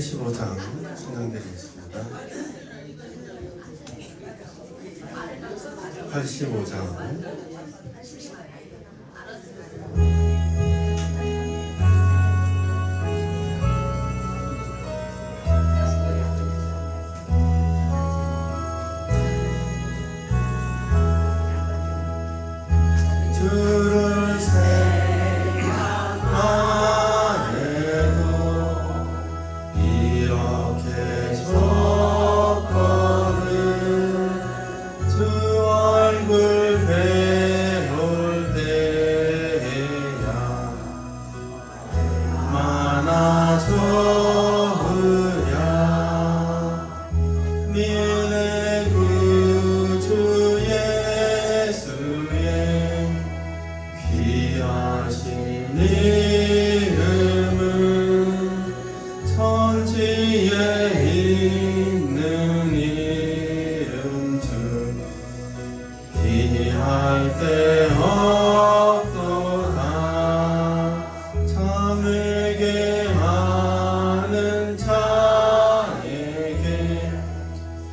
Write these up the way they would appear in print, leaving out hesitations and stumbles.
15장 신앙드리겠습니다. 85장 주를 생각만 해도 이렇게 좋거든. 주 얼굴 배울 때야 얼마나 좋으랴. 믿는 구주 예수의 귀하신 이름은 천지에 있는 이름 중 비할 데 없도다. 참에게 많은 자에게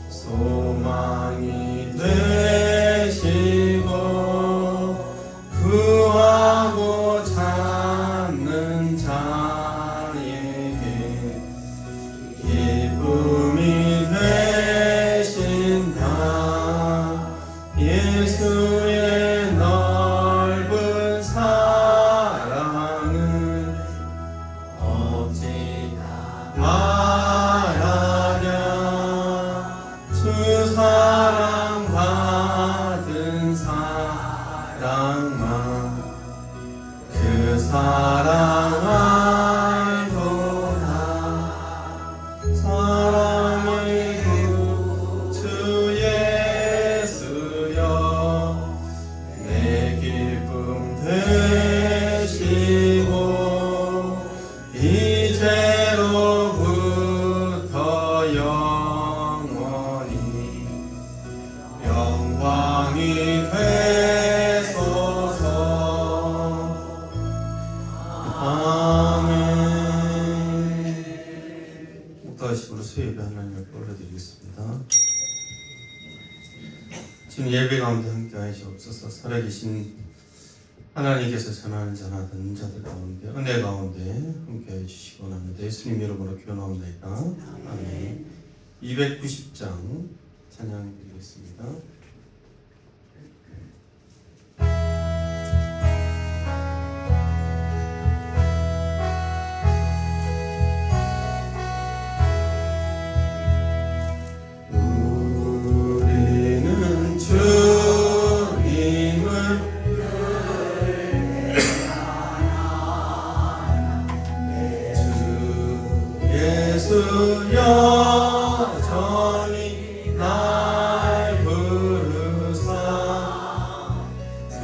소망이 되시고 구하고 찾는 자에게 기쁨이 되신다. 예수의 넓은 사랑은 어찌 말하랴. 주 사랑받은 사랑만 그 사랑 알도다. 사랑의 구주 예수여 내 기쁨 되시고 이제로부터 영원히 영광이 되소서. 아멘. 목도하시고 수예배 하나님을 올려드리겠습니다. 지금 예배 가운데 함께 하시옵소서. 살아계신 하나님께서 전하는 자나든 자들 가운데 은혜 가운데 함께 해주시기 원합니다. 예수님 이름으로 기원하옵나이다. 아멘. 290장 찬양드리겠습니다. 우리는 주님을 주 예수 여전히 날 부르사 그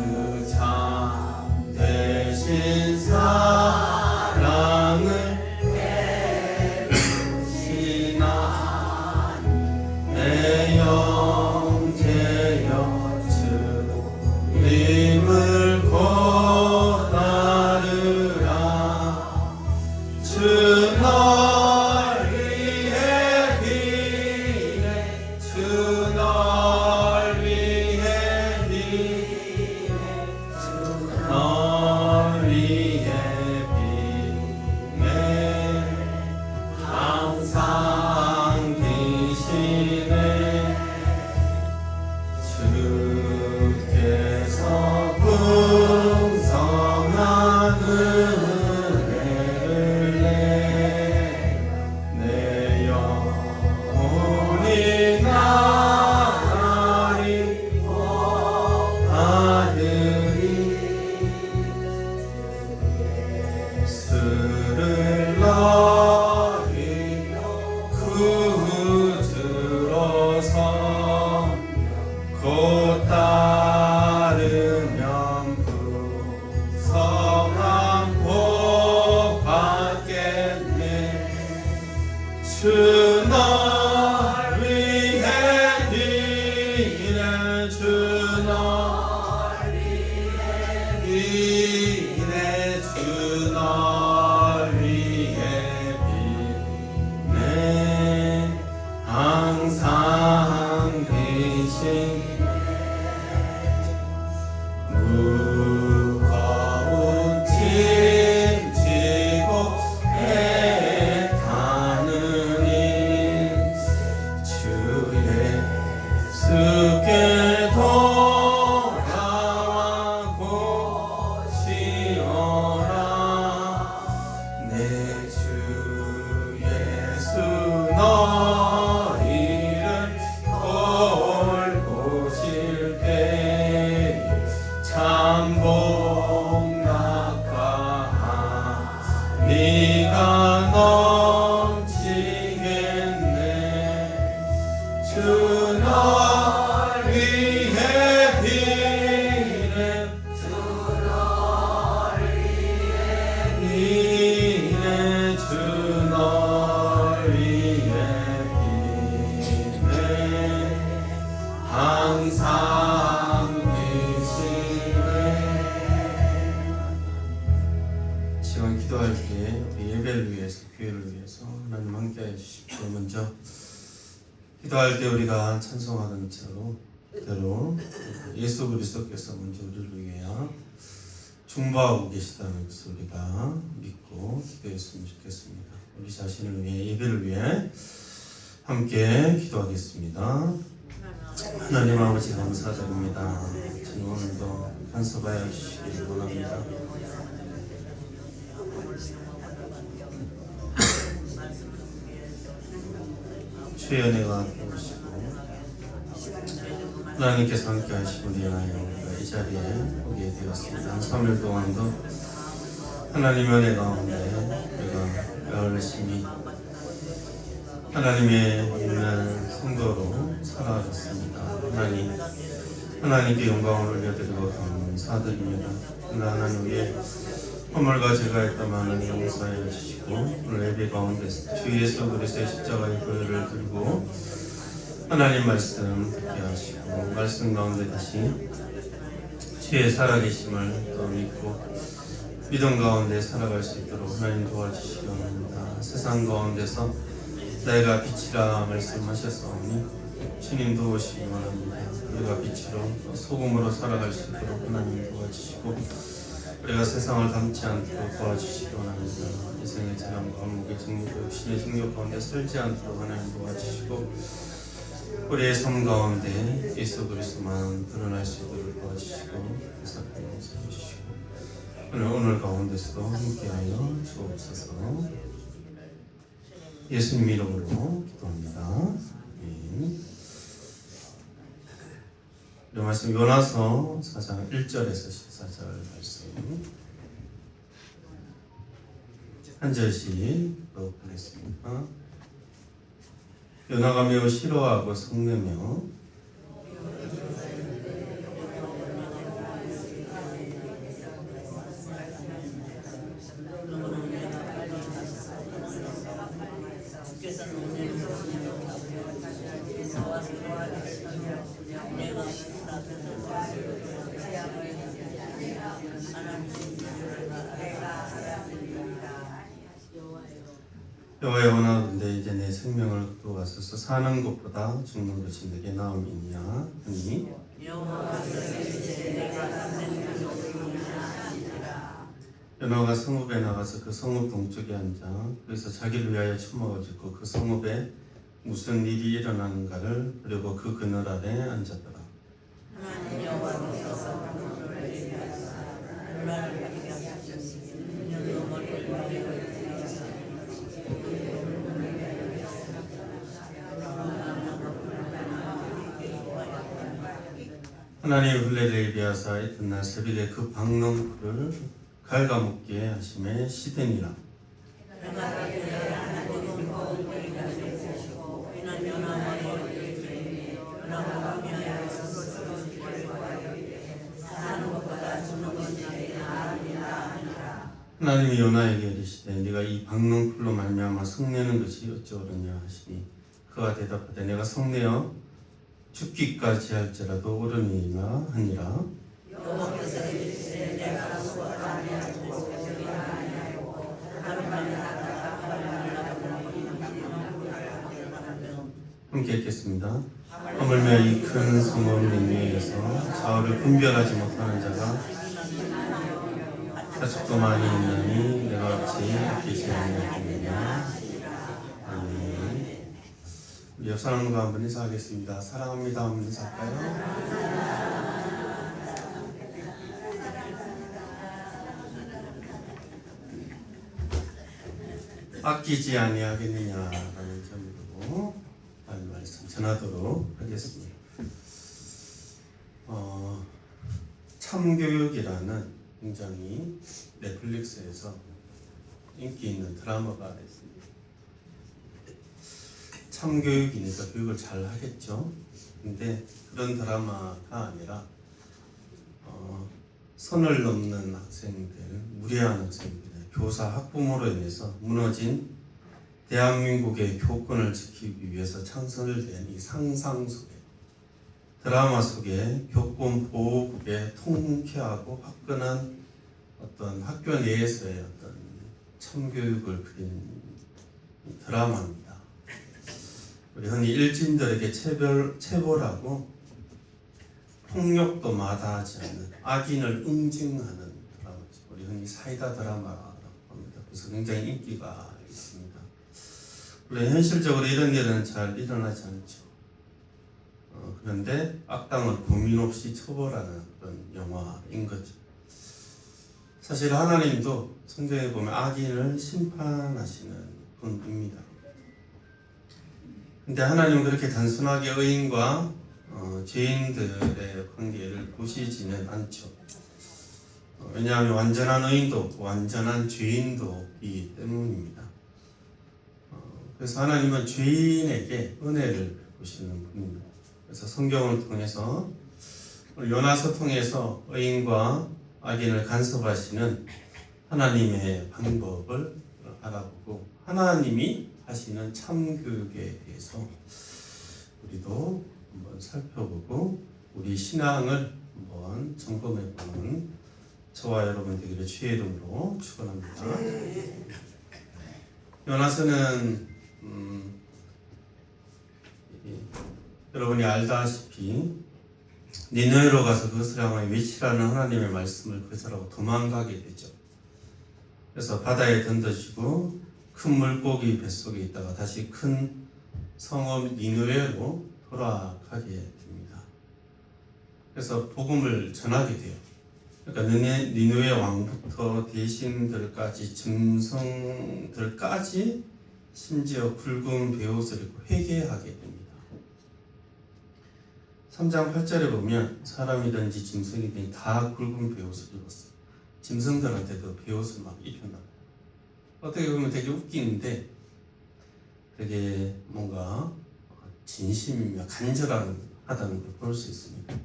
참 대신 사랑을 베푸시나니 내 영제여 주님을 곧 따르라. 주 널 위해 비네 주 널 위해 비네 주 널 위해 비네 항상 계시네. 주께서 풍성한 은혜를 내 영혼이 나리 아들이 예수를 너희 구주로서 곧 따르면 풍성한 복 받겠네. 주 널 위해 비네 주 널 위해 비네 주 널 위해 비네 하나님 함께해 주십시오. 먼저 기도할 때 우리가 찬송하던 대로 예수 그리스도께서 먼저 우리를 위해 중보하고 계시다는 것을 우리가 믿고 기도했으면 좋겠습니다. 우리 자신을 위해, 예배를 위해 함께 기도하겠습니다. 하나님 아버지 감사드립니다. 저는 오늘도 간섭하여 주시기를 원합니다. 주의 은혜가 되시고 하나님께서 함께 하시고 인하여 우리가 이 자리에 오게 되었습니다. 한 3일 동안도 하나님의 은혜 가운데 우리가 열심히 하나님의 있는 성도로 살아가셨습니다. 하나님께 영광을 올려드리고 감사드립니다. 하나님 위에 허물과 죄가 있다면 하나님 용서해 주시고 오늘 예배 가운데서 주 예수 그리스도의 십자가의 보혈을 들고 하나님 말씀 듣게 하시고 말씀 가운데 다시 주의 살아계심을 또 믿고 믿음 가운데 살아갈 수 있도록 하나님 도와주시기 원합니다. 세상 가운데서 내가 빛이라 말씀하셨사오니 주님 도우시기 원합니다. 우리가 빛으로 소금으로 살아갈 수 있도록 하나님 도와주시고 우리가 세상을 닮지 않도록 도와주시기 원합니다. 이생의 재난과 무게 증욕과 육신의 증욕 가운데 살지 않도록 하나님 도와주시고 우리의 삶 가운데 예수 그리스도만 드러날 수 있도록 도와주시고 사랑을 용서해 주시고 오늘 가운데서도 함께하여 주옵소서. 예수님 이름으로 기도합니다. 이 말씀 요나서 4장 1절에서 14절 말씀 한 절씩 보겠습니다. 요나가 매우 싫어하고 성내며 여호와의 원하건대 이제 내 생명을 거두어가소서. 사는 것보다 죽는 것이 내게 나음이니라 하니 요나가 성읍에 나가서 그 성읍 동쪽에 앉아 거기서 자기를 위하여 추모를 짓고 그 성읍에 무슨 일이 일어나는가를 보려고 그 그늘 아래 앉았더라. 하나님 흘레를 예비하사 이튿날 새벽에 그 박농풀을 갉아먹게 하심에 시드니라. 하나님이 요나에게 이르시되 네가 이 박농풀로 말미암아 성내는 것이 어찌오르냐 하시니 그가 대답하되 내가 성내어 죽기까지 할지라도 오르니라 하니라. 함께 읽겠습니다. 하물며 이 큰 성읍 능력에서 좌우를 분별하지 못하는 자가 사축도 많이 있나니 내가 어찌 아끼지 아니하겠느냐. 우리 옆 사람과 한번 인사하겠습니다. 사랑합니다. 한번 인사할까요? 아끼지 아니하겠느냐라는 점으로 말씀 전하도록 하겠습니다. 참교육이라는 굉장히 넷플릭스에서 인기 있는 드라마가 있습니다. 참교육이니까 교육을 잘 하겠죠. 근데 그런 드라마가 아니라 선을 넘는 학생들, 무례한 학생들, 교사, 학부모로 인해서 무너진 대한민국의 교권을 지키기 위해서 창설된 이 상상 속에, 드라마 속에 교권 보호국의 통쾌하고 화끈한 어떤 학교 내에서의 어떤 참교육을 그린 드라마입니다. 우리 흔히 일진들에게 체벌하고 폭력도 마다하지 않는 악인을 응징하는 드라마죠. 우리 흔히 사이다 드라마라고 합니다. 그래서 굉장히 인기가 있습니다. 물론 현실적으로 이런 일은 잘 일어나지 않죠. 그런데 악당을 고민 없이 처벌하는 그런 영화인 거죠. 사실 하나님도 성경에 보면 악인을 심판하시는 분입니다. 근데 하나님은 그렇게 단순하게 의인과 죄인들의 관계를 보시지는 않죠. 왜냐하면 완전한 의인도 없고 완전한 죄인도 없기 때문입니다. 그래서 하나님은 죄인에게 은혜를 베푸시는 분입니다. 그래서 성경을 통해서 요나서 통해서 의인과 악인을 간섭하시는 하나님의 방법을 알아보고 하나님이 하시는 참극에 대해서 우리도 한번 살펴보고 우리 신앙을 한번 점검해보는 저와 여러분 되기를 주의 이름으로 축원합니다. 요나서는 여러분이 알다시피 니느웨로 가서 그것을 향하여 외치라는 하나님의 말씀을 거절하고 도망가게 되죠. 그래서 바다에 던져지고 큰 물고기 뱃속에 있다가 다시 큰 성읍 니느웨로 돌아가게 됩니다. 그래서 복음을 전하게 돼요. 그러니까 니느웨 왕부터 대신들까지 짐승들까지 심지어 굵은 베옷을 입고 회개하게 됩니다. 3장 8절에 보면 사람이든지 짐승이든지 다 굵은 베옷을 입었어요. 짐승들한테도 베옷을 막 입혀놔요. 어떻게 보면 되게 웃기는데 되게 뭔가 진심이며 간절하다는 걸 볼 수 있습니다.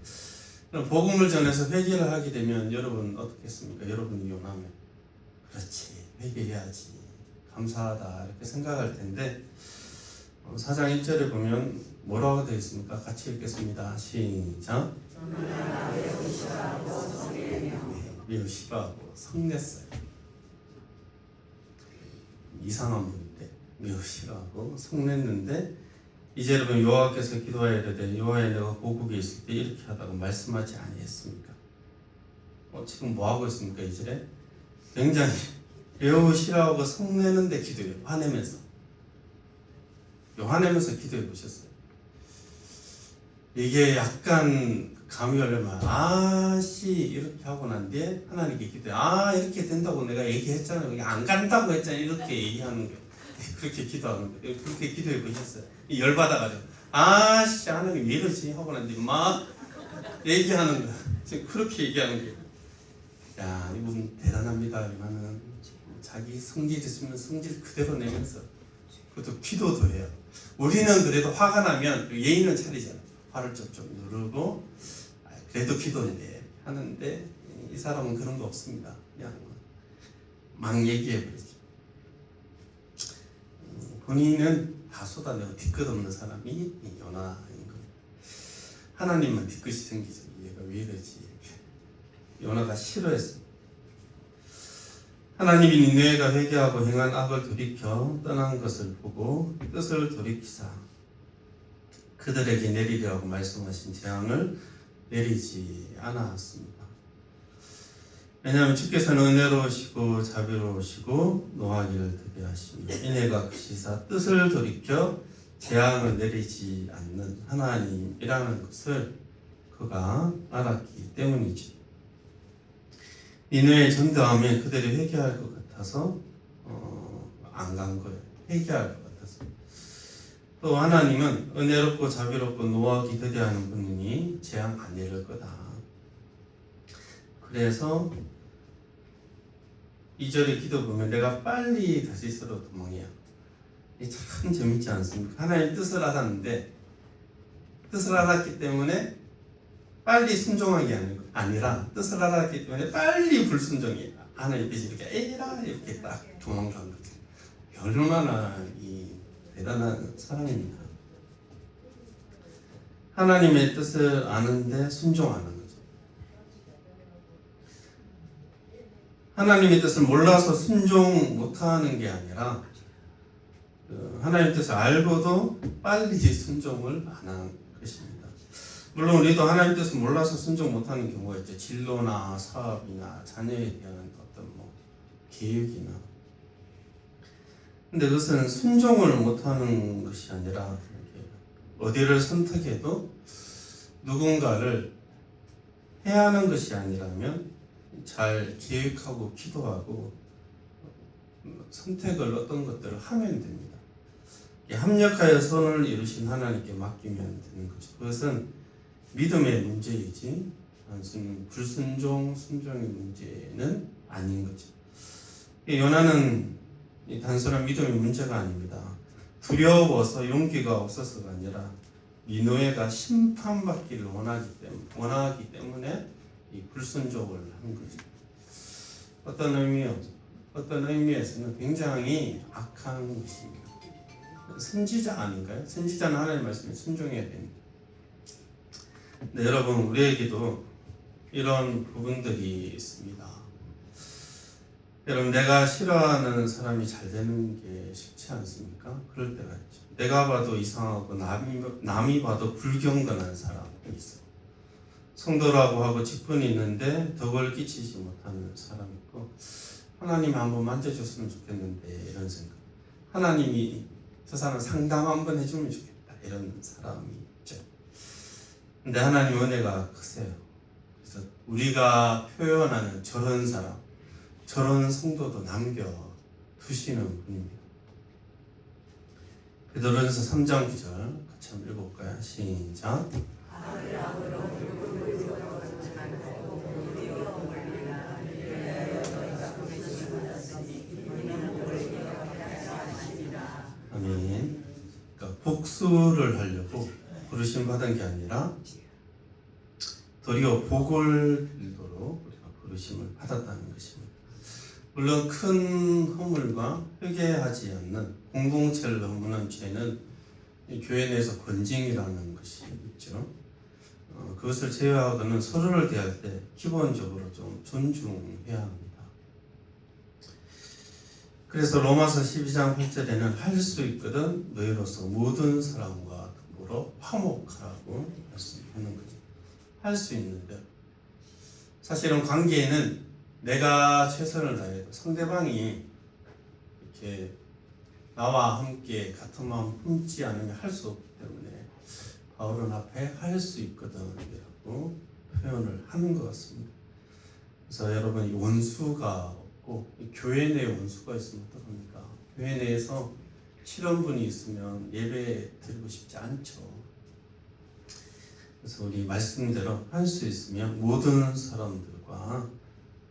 그럼 복음을 전해서 회개를 하게 되면 여러분 어떻겠습니까? 여러분이 요나면 그렇지 회개해야지 감사하다 이렇게 생각할 텐데 4장 1절에 보면 뭐라고 되어 있습니까? 같이 읽겠습니다. 시작. 매우 싫어하고 성냈어요. 이상한 분인데 매우 싫어하고 성냈는데 이제 여러분 여호와께서 기도하여 이르되 여호와여 내가 고국에 있을 때 이렇게 하다고 말씀하지 아니했습니까? 지금 뭐 하고 있습니까? 이제 굉장히 매우 싫어하고 성내는데 기도해요. 화내면서 기도해 보셨어요? 이게 약간 감이 오려면 아씨 이렇게 하고 난 뒤에 하나님께 기도해. 이렇게 된다고 내가 얘기했잖아요. 이게 안 간다고 했잖아요. 이렇게 얘기하는 거예요. 그렇게 기도하는 거예요. 그렇게 기도해 보셨어요? 열받아가지고 아씨 하나님 왜 이러지? 하고 난 뒤에 막 얘기하는 거야. 지금 그렇게 얘기하는 거예요. 야 이분 대단합니다. 이만은 자기 성질 있으면 성질 그대로 내면서 그것도 기도도 해요. 우리는 그래도 화가 나면 예의는 차리잖아요. 화를 좀 누르고 그래도 기도인데 하는데 이 사람은 그런 거 없습니다. 그냥 막 얘기해버리죠. 본인은 다 쏟아내고 뒤끝 없는 사람이 요나인 거예요. 하나님만 뒤끝이 생기죠. 얘가 왜 이러지? 요나가 싫어했어요. 하나님이 니느웨가 회개하고 행한 악을 돌이켜 떠난 것을 보고 뜻을 돌이키사 그들에게 내리려고 말씀하신 재앙을 내리지 않았습니다. 왜냐하면 주께서는 은혜로우시고 자비로우시고 노하기를 되게 하시며 인애가 크시사 뜻을 돌이켜 재앙을 내리지 않는 하나님이라는 것을 그가 알았기 때문이지. 니느웨에 전도하면 그들이 회개할 것 같아서 안 간 거예요. 회개할 것 같아서. 또 하나님은 은혜롭고 자비롭고 노하기 더디하는 분이니 재앙 안 내릴 거다. 그래서 2절의 기도 보면 내가 빨리 다시스로 도망해요. 이게 참 재밌지 않습니까? 하나님 뜻을 알았는데 뜻을 알았기 때문에 빨리 순종하기 아니라 뜻을 알았기 때문에 빨리 불순종해요. 하나님 뜻이 이렇게 에라 이렇게 딱 도망간 거죠. 얼마나 이 대단한 사랑입니까? 하나님의 뜻을 아는데 순종하는 거죠. 하나님의 뜻을 몰라서 순종 못하는 게 아니라 하나님 뜻을 알고도 빨리 순종을 안 한 것입니다. 물론 우리도 하나님 뜻을 몰라서 순종 못하는 경우가 있죠. 진로나 사업이나 자녀에 대한 어떤 계획이나. 근데 그것은 순종을 못하는 것이 아니라 어디를 선택해도 누군가를 해야 하는 것이 아니라면 잘 계획하고 기도하고 선택을 어떤 것들을 하면 됩니다. 합력하여 선을 이루신 하나님께 맡기면 되는 거죠. 그것은 믿음의 문제이지 단순히 불순종, 순종의 문제는 아닌 거죠. 요나는 단순한 믿음의 문제가 아닙니다. 두려워서 용기가 없어서가 아니라 니느웨가 심판받기를 원하기 때문에 이 불순종을 한 거죠. 어떤 의미에서는 굉장히 악한 것입니다. 선지자 아닌가요? 선지자는 하나님의 말씀에 순종해야 됩니다. 네, 여러분, 우리에게도 이런 부분들이 있습니다. 여러분, 내가 싫어하는 사람이 잘 되는 게 쉽지 않습니까? 그럴 때가 있죠. 내가 봐도 이상하고 남이 봐도 불경건한 사람이 있어. 성도라고 하고 직분이 있는데 덕을 끼치지 못하는 사람이 있고, 하나님이 한번 만져줬으면 좋겠는데 이런 생각. 하나님이 저 사람 상담 한번 해주면 좋겠다 이런 사람이 있죠. 근데 하나님 은혜가 크세요. 그래서 우리가 표현하는 저런 사람, 저런 성도도 남겨두시는 분입니다. 베드로전서 3장 9절 같이 한번 읽어볼까요? 시작. 아멘. 그러니까 복수를 하려고 부르심 받은 게 아니라 도리어 복을 빌도록 우리가 부르심을 받았다는 것입니다. 물론 큰 허물과 회개하지 않는 공동체를 허무는 죄는 교회 내에서 권징이라는 것이 있죠. 그것을 제외하고는 서로를 대할 때 기본적으로 좀 존중해야 합니다. 그래서 로마서 12장 8절에는 할 수 있거든 너희로서 모든 사람과 더불어 화목하라고 말씀하는 거죠. 할 수 있는데 사실은 관계에는 내가 최선을 다해도 상대방이 이렇게 나와 함께 같은 마음 품지 않으면 할 수 없기 때문에 바울은 앞에 할 수 있거든 이라고 표현을 하는 것 같습니다. 그래서 여러분, 이 원수가 없고 교회 내에 원수가 있으면 어떡합니까? 교회 내에서 실험분이 있으면 예배 드리고 싶지 않죠. 그래서 우리 말씀대로 할 수 있으면 모든 사람들과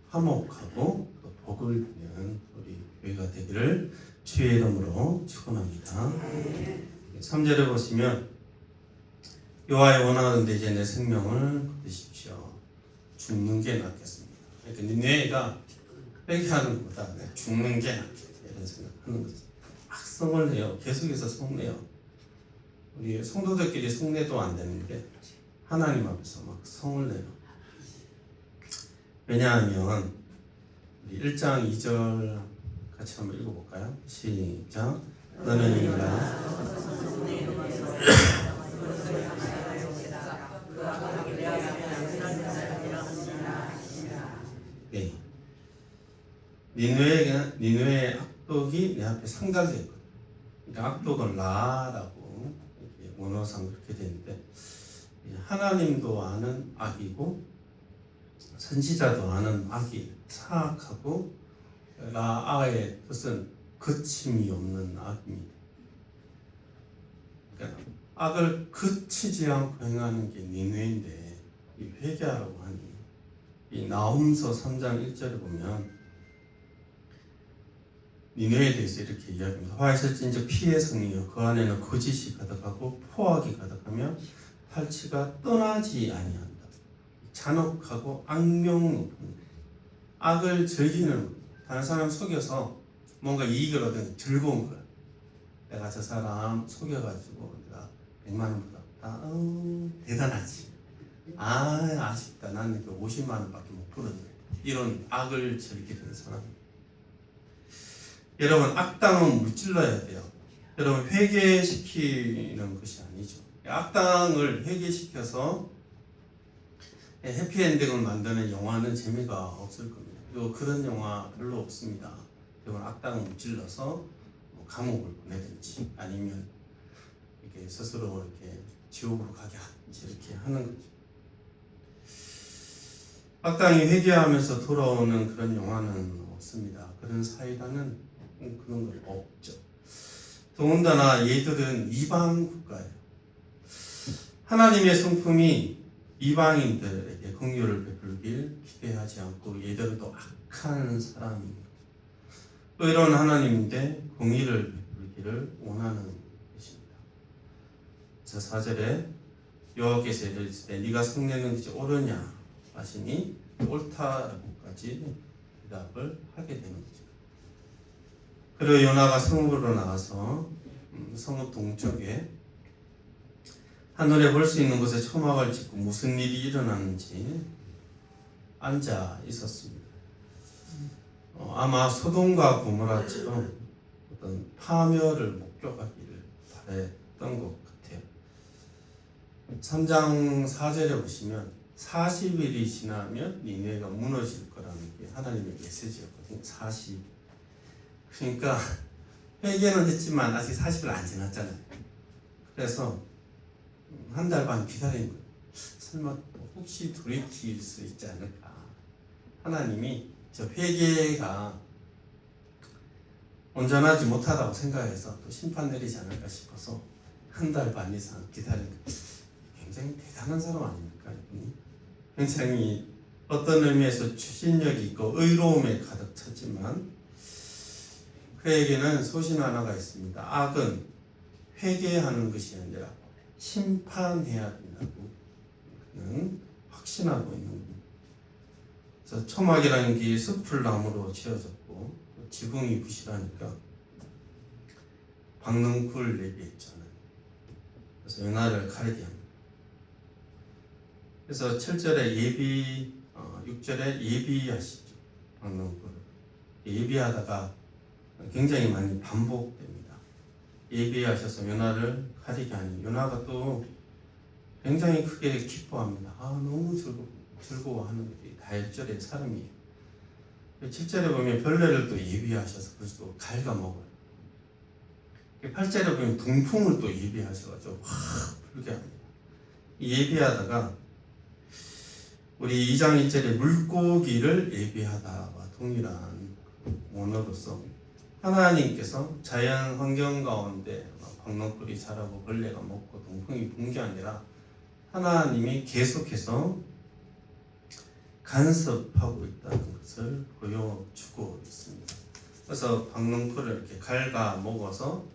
화목하고 또 복을 누리는 우리 교회가 되기를 주의 이름으로 축원합니다. 3절에 보시면 여호와의 원하는데 이제 내 생명을 거두십시오. 죽는 게 낫겠습니다. 그러니까 니느웨가 회개하는 것보다 죽는 게 낫겠다 이런 생각하는 거죠. 막 성을 내요. 계속해서 성내요. 우리 성도들끼리 성내도 안 되는데 하나님 앞에서 막 성을 내요. 왜냐하면 우리 1장 2절 같이 한번 읽어볼까요? 시작. 너는 이라 네. 니느웨의 악독이 내 앞에 상달되었거든. 그러니까 악독은 라라고 원어상 그렇게 되는데 하나님도 아는 악이고 선지자도 아는 악이 사악하고 라아의 뜻은 그침이 없는 악입니다. 그러니까 악을 그치지 않고 행하는 게 니느웨인데 이 회개하라고 하니 이 나훔서 3장 1절에 보면 니느웨에 대해서 이렇게 이야기합니다. 화에서진즉 피의 성이요 그 안에는 거짓이 가득하고 포악이 가득하며 탈취가 떠나지 아니한다. 잔혹하고 악명 높은 악을 즐기는 다른 사람 속여서 뭔가 이익을 얻는 즐거운 거야. 내가 저 사람 속여가지고 내가 100만 원 받았다. 대단하지. 아쉽다. 나는 50만 원밖에 못 벌었네. 이런 악을 즐기는 사람. 여러분, 악당은 물질러야 돼요. 여러분 회개시키는 것이 아니죠. 악당을 회개시켜서 해피엔딩을 만드는 영화는 재미가 없을 겁니다. 그리고 그런 영화 별로 없습니다. 이건 악당을 무찔러서 감옥을 보내든지 아니면 이렇게 스스로 이렇게 지옥으로 가게 이렇게 하는 거죠. 악당이 회개하면서 돌아오는 그런 영화는 없습니다. 그런 사이다는 그런 건 없죠. 더군다나 얘들은 이방 국가예요. 하나님의 성품이 이방인들에게 긍휼을 베풀길 기대하지 않고 얘들은 또 악한 사람입니다. 또 이런 하나님인데 공의를 베풀기를 원하는 것입니다. 자 4절에 여호와께서 이르시되 네가 성내는 것이 옳으냐 하시니 옳다라고까지 대답을 하게 되는 거죠. 그리고 요나가 성읍으로 나와서 성읍 동쪽에 하늘에 볼 수 있는 곳에 초막을 짓고 무슨 일이 일어났는지 앉아 있었습니다. 아마 소돔과 고모라처럼 어떤 파멸을 목격하기를 바랬던 것 같아요. 3장 4절에 보시면 40일이 지나면 니네가 무너질 거라는 게 하나님의 메시지였거든요. 40일. 그러니까 회개는 했지만 아직 40일 안 지났잖아요. 그래서 한 달 반 기다린 거예요. 설마 혹시 돌이킬 수 있지 않을까. 하나님이 저 회개가 온전하지 못하다고 생각해서 또 심판 내리지 않을까 싶어서 한 달 반 이상 기다린 거예요. 굉장히 대단한 사람 아닙니까? 이분이 굉장히 어떤 의미에서 추진력이 있고 의로움에 가득 찼지만 그에게는 소신 하나가 있습니다. 악은 회개하는 것이 아니라 심판해야 된다고 그는 확신하고 있는 겁니다. 그래서 초막이라는 게 숲풀나무로 지어졌고 지붕이 부실하니까 박능쿨 얘기했잖아요. 그래서 요나를 가리게 합니다. 그래서 7절에 6절에 예비하시죠. 박능쿨을 예비하다가 굉장히 많이 반복됩니다. 예비하셔서 요나를 가리게 하니 요나가 또 굉장히 크게 기뻐합니다. 너무 즐거워하는 게 다혈절의 사람이에요. 7절에 보면 벌레를 또 예비하셔서 그래서 또 갉아먹어요. 8절에 보면 동풍을 또 예비하셔가지고 확 불게 합니다. 예비하다가 우리 2장 1절에 물고기를 예비하다와 동일한 원어로서 하나님께서 자연 환경 가운데 박농꿀이 자라고 벌레가 먹고 동풍이 분 게 아니라 하나님이 계속해서 간섭하고 있다는 것을 보여주고 있습니다. 그래서 박농꿀을 이렇게 갉아 먹어서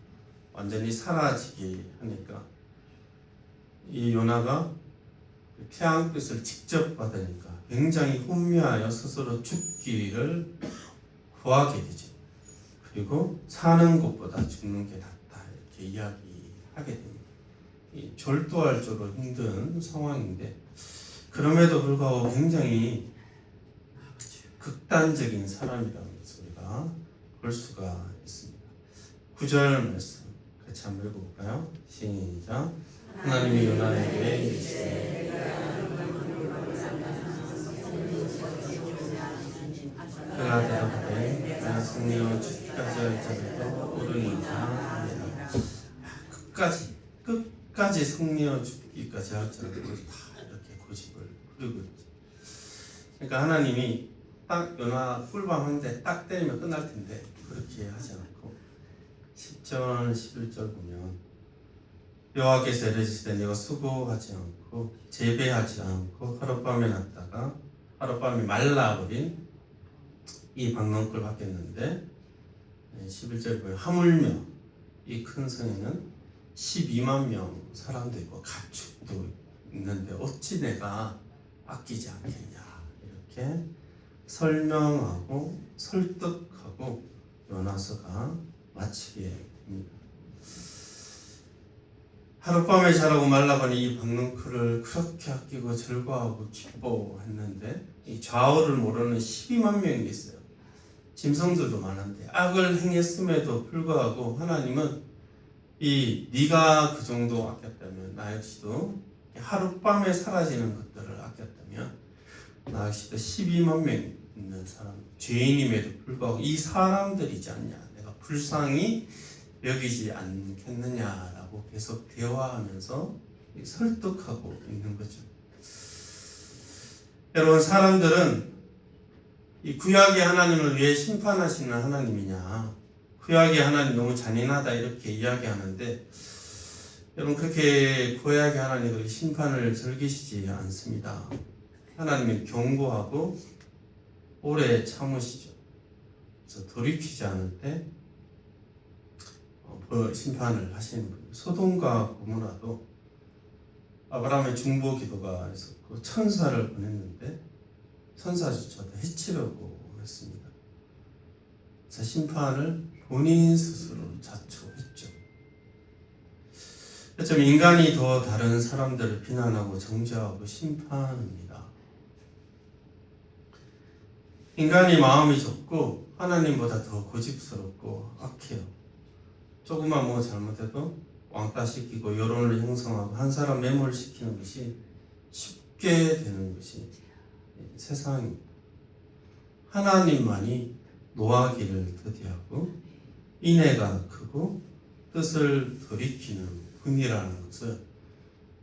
완전히 사라지게 하니까 이 요나가 태양빛을 직접 받으니까 굉장히 혼미하여 스스로 죽기를 구하게 되죠. 그리고 사는 것보다 죽는 게 낫다 이렇게 이야기하게 됩니다. 이 절도할 정도로 힘든 상황인데 그럼에도 불구하고 굉장히 극단적인 사람이라는 것을 우리가 볼 수가 있습니다. 9절 말씀 같이 한번 읽어볼까요? 시작. 하나님이 요나에게 이르시되 그가 대답하되 내가 승리하여 죽기까지 할지라도 오르니까 끝까지 승리하여 죽기까지 할지라도 다 이렇게 고집을 부리고 있죠. 그러니까 하나님이 딱 요나 꿀밤한데 딱 때리면 끝날 텐데 그렇게 하지 않고 10절 11절 보면 여호와께서 이르시되 네가 수고하지 않고 재배하지 않고 하룻밤에 났다가 하룻밤에 말라버린 이 박농꿀 받겠는데 11절 보면 하물며 이 큰 성에는 12만 명 사람도 있고 가축도 있는데 어찌 내가 아끼지 않겠냐 이렇게 설명하고 설득하고 요나서가 마치게 됩니다. 하룻밤에 자라고 말라버린 이 박농쿨을 그렇게 아끼고 즐거워하고 기뻐했는데 이 좌우를 모르는 12만 명이 있어요. 짐승들도 많은데 악을 행했음에도 불구하고 하나님은 네가 그 정도 아꼈다면 나 역시도 하룻밤에 사라지는 것들을 아꼈다면 나 역시도 12만 명 있는 사람, 죄인임에도 불구하고 이 사람들이지 않냐, 내가 불쌍히 여기지 않겠느냐라고 계속 대화하면서 설득하고 있는 거죠. 여러분, 사람들은 이 구약의 하나님을 왜 심판하시는 하나님이냐, 구약의 하나님 너무 잔인하다 이렇게 이야기하는데, 여러분, 그렇게 구약의 하나님은 심판을 즐기시지 않습니다. 하나님은 경고하고 오래 참으시죠. 그래서 돌이키지 않을 때 심판을 하시는 분이에요. 소돔과 고모라도 아브라함의 중보 기도가 있었고 천사를 보냈는데 천사조차도 해치려고 했습니다. 그래서 심판을 본인 스스로 자초했죠. 좀 인간이 더 다른 사람들을 비난하고 정죄하고 심판합니다. 인간이 마음이 좁고 하나님보다 더 고집스럽고 악해요. 조금만 뭐 잘못해도 왕따시키고 여론을 형성하고 한 사람 매몰시키는 것이 쉽게 되는 것이 세상입니다. 하나님만이 노하기를 더디하고 인애가 크고 뜻을 돌이키는 분이라는 것을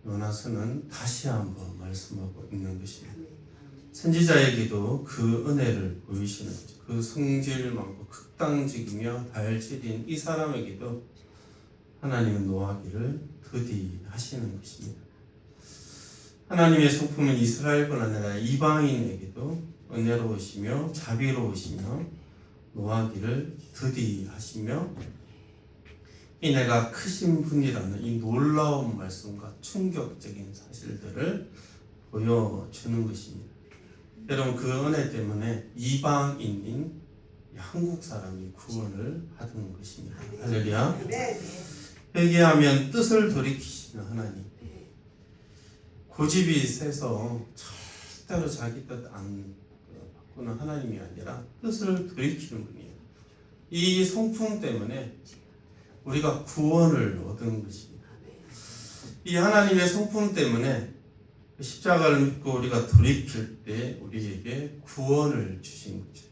요나서는 다시 한번 말씀하고 있는 것입니다. 선지자에게도 그 은혜를 보이시는 거죠. 그 성질 많고 극단적이며 다혈질인 이 사람에게도 하나님은 노하기를 더디하시는 것입니다. 하나님의 성품은 이스라엘뿐 아니라 이방인에게도 은혜로우시며 자비로우시며 노하기를 더디하시며 인애가 크신 분이라는 이 놀라운 말씀과 충격적인 사실들을 보여주는 것입니다. 여러분, 그 은혜 때문에 이방인인 한국 사람이 구원을 받은 것입니다. 할렐루야. 회개하면 뜻을 돌이키시는 하나님. 고집이 세서 절대로 자기 뜻 안 바꾸는 하나님이 아니라 뜻을 돌이키는 분이에요. 이 성품 때문에 우리가 구원을 얻은 것입니다. 이 하나님의 성품 때문에 십자가를 믿고 우리가 돌이킬 때 우리에게 구원을 주신 거죠.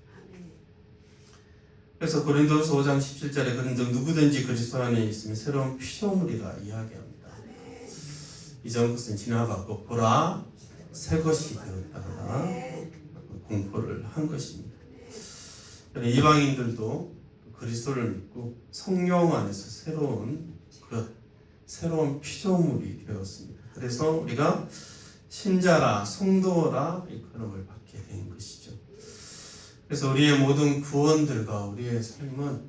그래서 고린도서 5장 17절에 그런즉 누구든지 그리스도 안에 있으면 새로운 피조물이라 이야기합니다. 이전 것은 지나가고 보라 새 것이 되었다가 공포를 한 것입니다. 이방인들도 그리스도를 믿고 성령 안에서 새로운 피조물이 되었습니다. 그래서 우리가 신자라 성도라 이름을 받게 된 것이죠. 그래서 우리의 모든 구원들과 우리의 삶은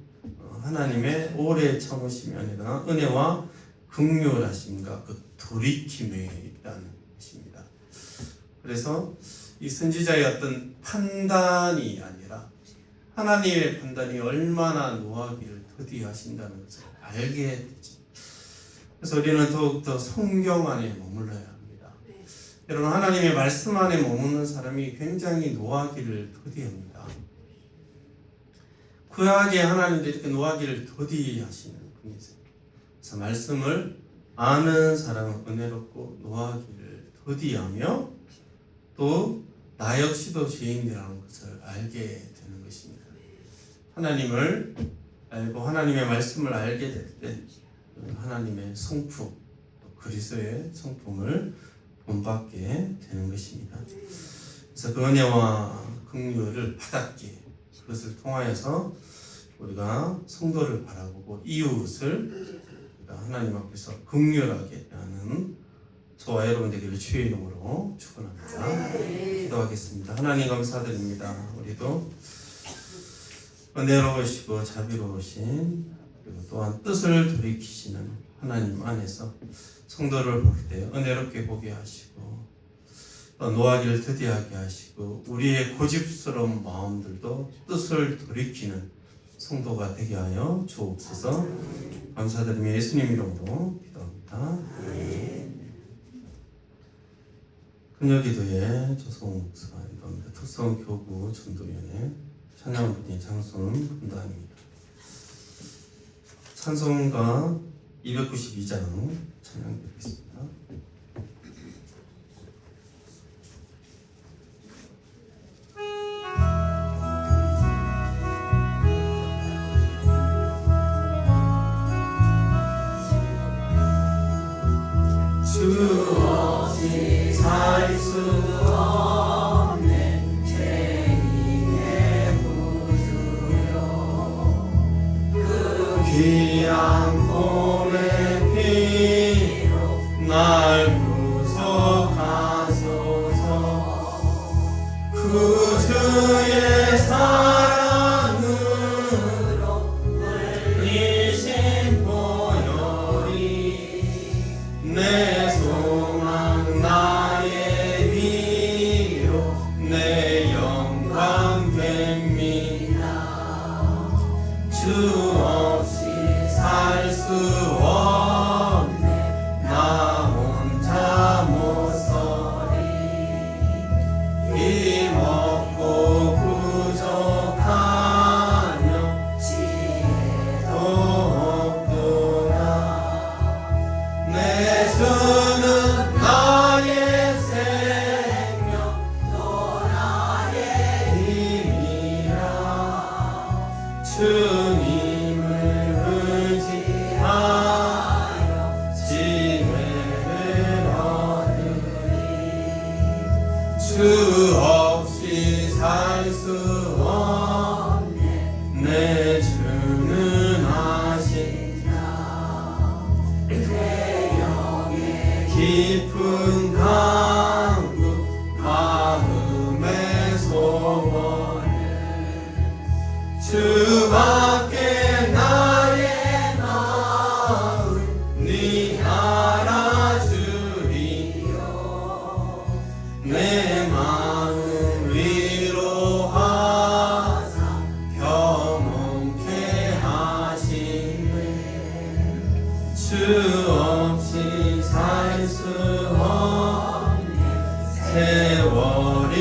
하나님의 오래 참으심이 아니라 은혜와 긍휼하심과 그 돌이킴에 있다는 것입니다. 그래서 이 선지자의 어떤 판단이 아니라 하나님의 판단이 얼마나 노하기를 더디하신다는 것을 알게 되죠. 그래서 우리는 더욱더 성경 안에 머물러야 합니다. 여러분, 하나님의 말씀 안에 머무는 사람이 굉장히 노하기를 더디합니다. 구약의 하나님도 이렇게 노하기를 더디하시는 분이세요. 그래서 말씀을 아는 사람은 은혜롭고 노하기를 더디하며 또 나 역시도 죄인이라는 것을 알게 되는 것입니다. 하나님을 알고 하나님의 말씀을 알게 될 때 하나님의 성품, 또 그리스도의 성품을 본받게 되는 것입니다. 그래서 그 은혜와 긍휼을 받았기에 그것을 통하여서 우리가 성도를 바라보고 이웃을 하나님 앞에서 긍휼하게 하는 저와 여러분 되기를 주의 이름으로 축원합니다. 기도하겠습니다. 하나님 감사드립니다. 우리도 은혜로우시고 자비로우신 그리고 또한 뜻을 돌이키시는 하나님 안에서 성도를 볼 때 은혜롭게 보게 하시고 또 노하기를 더디하게 하시고 우리의 고집스러운 마음들도 뜻을 돌이키는 성도가 되게 하여 주옵소서. 감사드리며 예수님 이름으로 기도합니다. 금요기도에 조성욱 목사가 인도합니다. 특성교구 전도위원회 찬양분이 장손 분단입니다. 찬송가 292장 찬양 드리겠습니다. 주 없이 살 수 없는 죄인의 구주여 그 귀한 봄의 피로 날 구속하소서 구주의 사랑으로 흘리신 보혈이 내 소망 나의 위로 내 영광 됩니다. 주 없이 살 수 없네 나 혼자 못 서리 힘없고 부족하며 지혜도 없도다 내 주는 나의 생명 또 나의 힘이라 주님을 의지하여 지혜를 얻으리 주 없이 살 수 없네 내 주는 아시자 깊은 강구 마음의 소원을 주밖에 나의 마음 네 알아주리요 내 마음 위로하사 평온케 하시네 주 없이 살 수 없네 세월이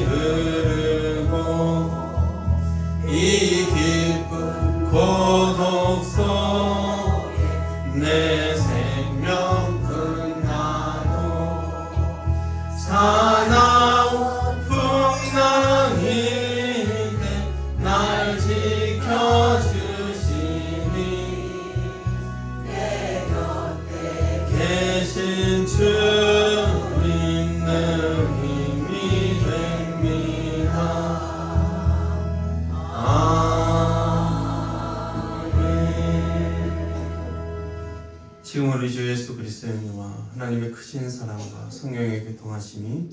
흐르고 이 깊은 고독 속에 내 생명 끝나도 사나운 풍랑일 때 날 지켜주시니 내 곁에 계신 주님 내 힘이 됩니다. 지금 우리 주 예수 그리스도의 은혜와 하나님의 크신 사랑과 성령의 교통하심이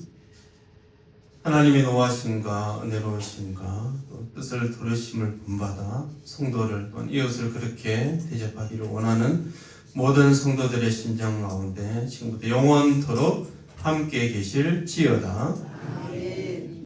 하나님의 노하심과 은혜로우심과 또 뜻을 도르심을 본받아 성도를 또 이웃을 그렇게 대접하기를 원하는 모든 성도들의 심장 가운데 지금부터 영원토록 함께 계실지어다.